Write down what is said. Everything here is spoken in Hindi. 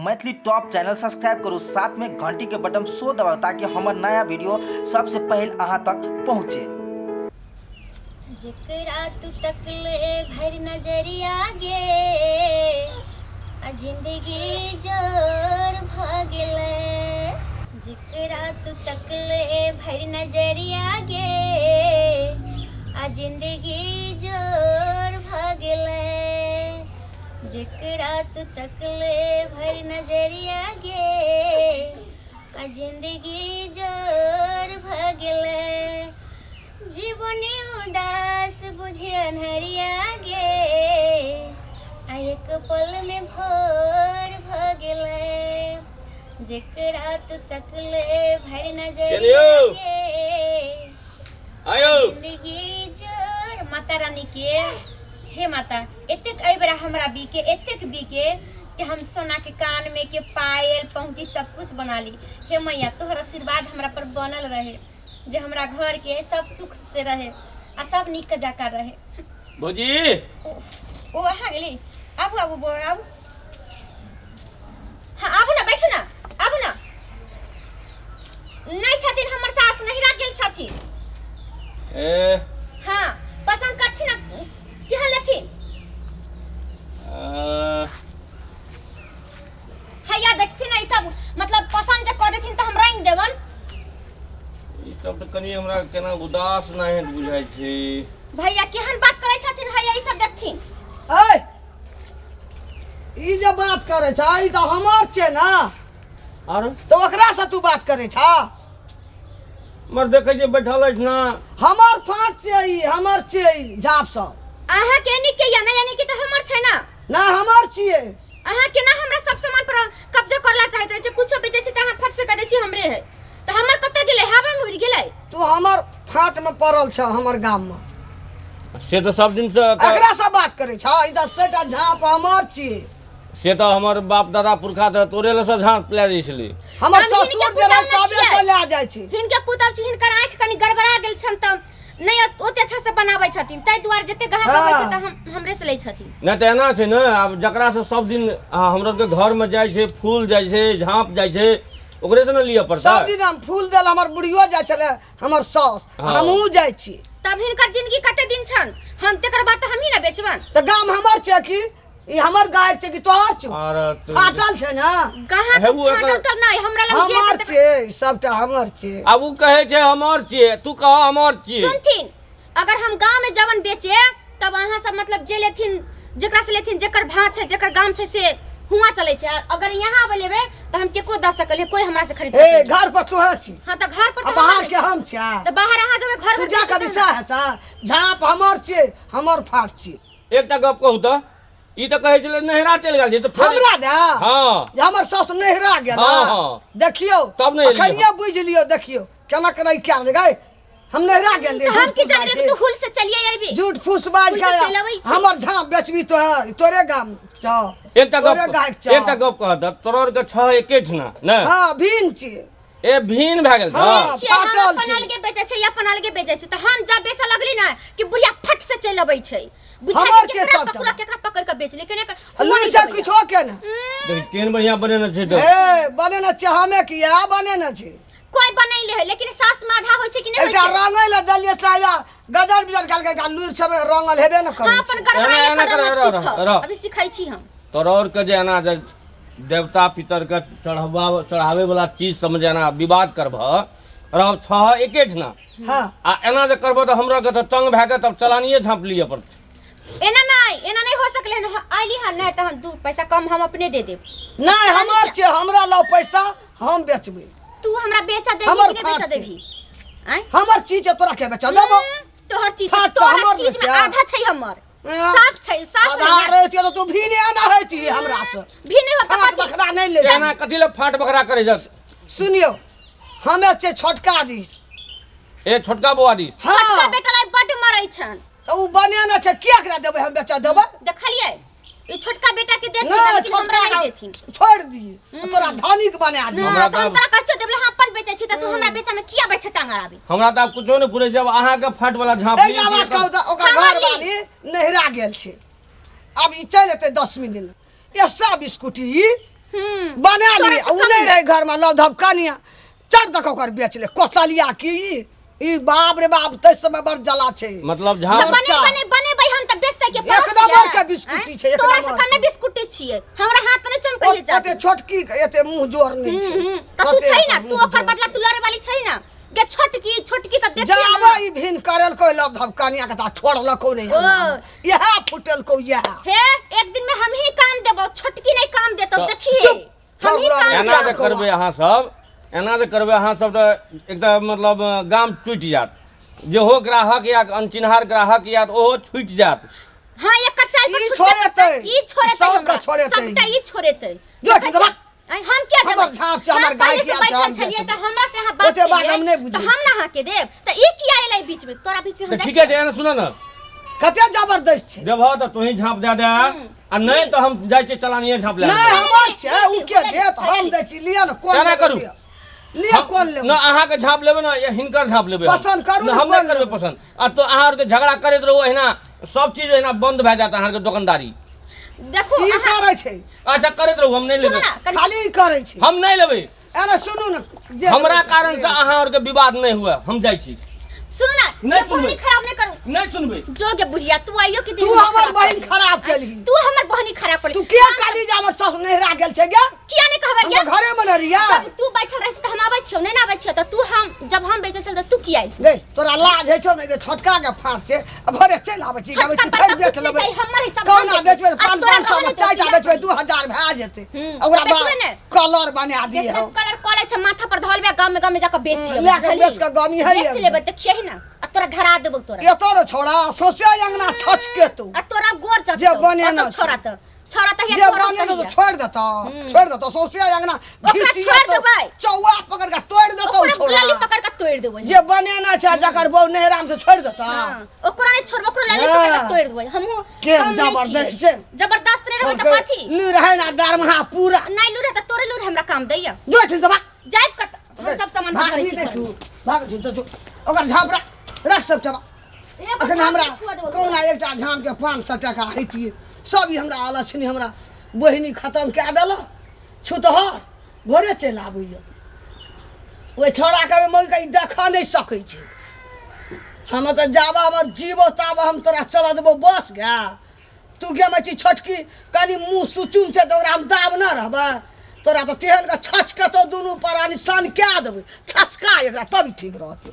मैथिली टॉप चैनल सब्सक्राइब करू, साथ में घंटी के बटन सो दबाओ ताकि हमार नया वीडियो सबसे पहले अहाँ तक पहुँचे। जेकरा तू तकले भर नजरिया गे जिंदगी जोर भगले। जेकरा तू तकले भर नजरिया गे जिंदगी जोर भगले। जेकरा तू तकले भर नजरिया गे जिंदगी जोर भगले। जीवनी उदास बुझे अनहरिया गे एक पल में भोर भगले। जेकरा तू तकले भर नजरिया गे जिंदगी जोर। माता रानी के हे माता एतेक अबरा हमरा बीके एतेक बीके कि हम सोना के कान में के पायल पहुंची सब कुछ बना ली। हे मैया तोहर आशीर्वाद हमरा पर बनल रहे, जे हमरा घर के सब सुख से रहे आ सब नीक जाकर रहे। भौजी ओ आ गेली। आबू आबू बो आबू। हां आबू ना, बैठू ना, आबू ना। नहीं छथिन हमर सास, नहिरा गेल छथिन। ए हां पसंद करथिन ना केहन लेथिन। हैया देखथिन ना ई सब मतलब पसंद जे कर देथिन त हम रंग देबन। ई सब त कनी हमरा केना उदास नाही बुझाय छै। भैया केहन बात करे छथिन, हैया ई सब देखथिन। ए ई जे बात करे छ ई त हमर छै ना, आरो तो ओकरा से तू बात करे छ। मर देखे जे बैठल अछि ना, हमर फाट छै ई, हमर छै ई झाप सब। अहाँ के नी के या ना यानी कि त हमर छै ना। ना हमर छिए। अहाँ के ना हमरा सब सामान पर कब्जा करला चाहत रहे छै, कुछो बेचे छै त अहाँ फट से कह दे छी हमरे है। त हमर कत गेलै, हवा में उड़ गेलै। तू हमर फाट में पड़ल छ हमर गाम में, से तो सब दिन से एकरा से बात करे छ। ई त सेटा झाप हमर छिए। से तो हमर बाप दादा पुरखा त तोरे ल से झांप ले जाय छली। हमर हम ससुर हिनके जे रहे पुतौह तबे छियै। से ले जाय छी। हिनके पुतौह छी, हिनकर आंख कनी गड़बड़ा गेल छन त नहीं ओते अच्छा से बनाबै छथिन, तै दुआर जते गहा पाबै छै त हमरे से लै छथिन। न त एना छै न, अब जकरा से सब दिन हमरा के घर में जाय छै, फूल जाय छै, झांप जाय छै, ओकरे से न लिया पड़ता। सब दिन हम फूल देल हमर बुढ़ियो जाय छले, हमर सास हमहू जाय छी। तब हिनकर जिंदगी कते दिन छन, हम तेकर बात हम ही ना बेचबन। त गाम हमर छै कि ई हमर गाय छै कि तोहर छै? अरे फाटल छै ना, गहा हे तो वो एकर- फाटल त नहीं हमरा लग जे हमर छै सबटा हमर छै। अब उ कहे छै हमर छिए, तू कह हमर छिए। सुनथिन अगर हम गांव में जवन बेचे तब अहाँ सब मतलब जे लेथिन, जेकरा से लेथिन, जेकर भाव छै, जेकर गाम छै से हुआ चले छै। अगर यहाँ लेबे त हम केकरो द सकले, कोई हमरा से खरीद ए सकले। घर पर तू है छी, हां त घर पर अब त बाहर के हम छै। त बाहर अहाँ जब घर तू पर जा के विषय है त झाप हमर छै, हमर फाट छै। एकटा गप कहू त, ई त कहे छले नहिरा चल गेल छै त फेर हमरा दे हां जे हमर सास नहिरा गेल। हाँ। देखियो तब नहीं एलियै अखनिए बुझ लियो, देखियो केना करे क्या गए। हम नहिरा गेल रे, हम की जाने कि तू हुल से चलिए आइबी। झूठ फूस बाज हुल के से चलबै छी। हमर झाप बेचबी तो है तोरे गाम छ। एकटा तोरे गप गाय छ। एकटा गप कह द, तोरर के छ एके ठना न। हां भीन छी। ए भीन भ गेल छ। हाँ। छियै, हम पाटल अपन छै। अलगे बेचे छै, अपन अलगे बेचे छै। त हम जब बेचे लगली ना कि बुढ़िया फट से चल अबै छै, बुझाय हमर छै छै केकरा सबटा। केकरा पकड़ के बेच ले, केने लुई से कुछो के ना। देख केन बढ़िया बने न छै त। ए बने न छै, हमे किया बने न छै। कोई बनैले है, लेकिन सास माधा होय छै कि नहीं होय एकटा छै। रंगै ल दलिए साया गदर बिजर काल के लुई सब रंगल हेबे न करे। हां अपन गड़बड़ा एना कर, रह। अभी सिखाई छी हम। तोरर के जे एना जे देवता पितर के चढ़ावे वाला चीज समझना विवाद करब रह छ एके ठना। हां आ एना जे करब त हमरा के त तंग भ के तब चलानिए झांप लिए पड़त। एना नहीं हो सकले न। आइली हां नहीं त हम 2 पैसा कम हम अपने दे देब। नहीं हमर छै, हमरा लो पैसा हम बेचबे। तू हमरा बेचा देबी हमर कि नहीं बेचा फाट छै। देबी? आय हमर चीज है, तोरा के बेच देबो। तोहर चीज फाट तो तोहर हमर चीज में बेचा। आधा छै हमर। हाँ। साफ छै, साफ आधार रहती तो तू भी नहीं आना है थी हमरा से। भी नहीं होता फाट कथी? बकरा नहीं ले। एना कथि ले फाट बकरा करे जस। सुनियो हमे छै छोटका दिस। ए छोटका बौआ दी छोटका हां बेटा लाई बड मरै छन। तो उ बने न छै, के एकरा देबे हम बेचा देबे। देखलिए ई छोटका बेटा के देथिन नहीं लेकिन हमरा छोटका नहीं देथिन। छोड़ दिए, तोरा धनिक बना दे। हमरा हम तोरा करछो देबले हम अपन बेचै छी त तू हमरा बेचा में किया बेचै टांगा आबी? हमरा त कुछो न पुरे छै। अब अहाँ के फाट वाला झांप एक बात कहू त ओकर घर वाली नहिरा गेल छै, अब ई चल एते 10 दिन। ये सब स्कूटी उ नहीं रहे घर में लव धबकानिया चढ़ दक ओकर बेच ले कोसलिया की ई बाप रे बाप ते समय बड़ जला छे मतलब तो झाप बने भाई हम त बेचते के एक नंबर के बिस्कुटी छे एक तोरा से नंबर कमे बिस्कुटी छिए हमरा हाथ में चमकइए जा एते छोटकी एते मुंह जोर नहीं छे त तू छै ना तू ओकर बदला तू लड़े वाली छै ना के छोटकी त देखी जाबा ई भिन करल कोई लव धबकानिया के ता छोड़लको नहीं यह फुटल को यह हे एक दिन में हम ही काम देबो छोटकी नहीं काम देतो देखिए हम ही काम एना जे करबे अहाँ सब एना जे करबे अहाँ सब त एकदम मतलब गाम टूट जात जेहो ग्राहक या अनचिन्हार ग्राहक या ओहो छूट जात हां एकर चाय पर ई छोड़ेते ई छोड़ेते सबका छोड़ेते सबटा ई छोड़ेते जो ठीक बा हम क्या हमर झाप से हमर गाय के जान छलिए त हमरा से हां बात ओते बात हम नहीं बुझी त हम ना के देब त ई किया एलै बीच में तोरा बीच में हम ठीक है जे सुन न कते जबरदस्त छे देबह त तोही झाप दे दे आ नहीं तो हम जाय छै चलानिए झाप ले नहीं हमर छे उ के देत हम दै छी लिया न कोन केना करू लिया कोन ले न अहाँ के झाप लेबे न या हिनकर झाप लेबे पसंद करू हम नहीं करबे पसंद आ तो अहाँ और के झगड़ा करैत रहू एना सब चीज एना बंद भ जात अहाँ के दुकानदारी देखो ई करे छे अच्छा करैत रहू हम नहीं लेबे खाली करे छे हम नहीं लेबे एना सुनू न हमरा कारण से अहाँ और के विवाद नहीं हुआ हम जाय छी सुन ना नहीं ये बहनी खराब नहीं करू नहीं सुनबे जोगे बुझिया तू आइयो कि तू हमर बहन खराब केली तू हमर बहनी खराब कर तू के काली जा हमर सास नहरा गेल छे गे किया नहीं कहबे हम घरे में न रिया जब तू बैठल रही त हम आबै छियो नहीं ना आबै छियो त तू हम जब हम बेचे चल त तू किया गे तोरा लाज है छो नहीं के छोटका के फाट से घरे चल आबै छी गाबै छी फिर बेच लेबै हमर हिसाब कौना बेचबे 500 में चाचा बेचबे 2000 भा जेते ओकरा बाद कलर बना दिए सब कलर कॉलेज छ माथा पर धलबे गाम में जाके बेचिए ले के बेच के गमी है बेच लेबे देखिए ही ना आ तोरा धरा देबो तोरा ये तोर छोड़ा सोसे अंगना छच के तू आ तोरा गोर चढ़ जे बने ना छोरा त जे बने तो छोड़ देता सोसे अंगना घिसिया तो चौवा पकड़ के तोड़ देता छोड़ा लाली पकड़ के तोड़ देबो जे बने ना छ जकर बौ नहराम से छोड़ देता ओकरा नहीं छोड़बो ओकरा लाली पकड़ के तोड़ देबो हम के जबरदस्त छे जबरदस्त नहीं रहबे त कथी लू रहे ना दरमहा पूरा नहीं लू रहे त तोरे लू हमरा काम दैया जो ठीक दबा जाइब कर सब सामान भरै छी भाग छी ओकर झापरा रख सब चबा अखन हमरा कोना एकटा झाम के 500 टका हेतिए सब ही हमरा आलछनी हमरा बहिनी खत्म कए देला छुतहर भोरे चल आबैया ओइ छोड़ा के मई के देखा नहीं सकै छै हम त जाबा हमर जीवो ताब हम तोरा चला देबो बस गा तू गे मची छोटकी कनी मुंह सुचुम छै त ओकरा हम दाब न रहबा तोरा त तेहन के छच के तो दुनू पर निशान कए देबै छचका एकरा तब ठीक रहतै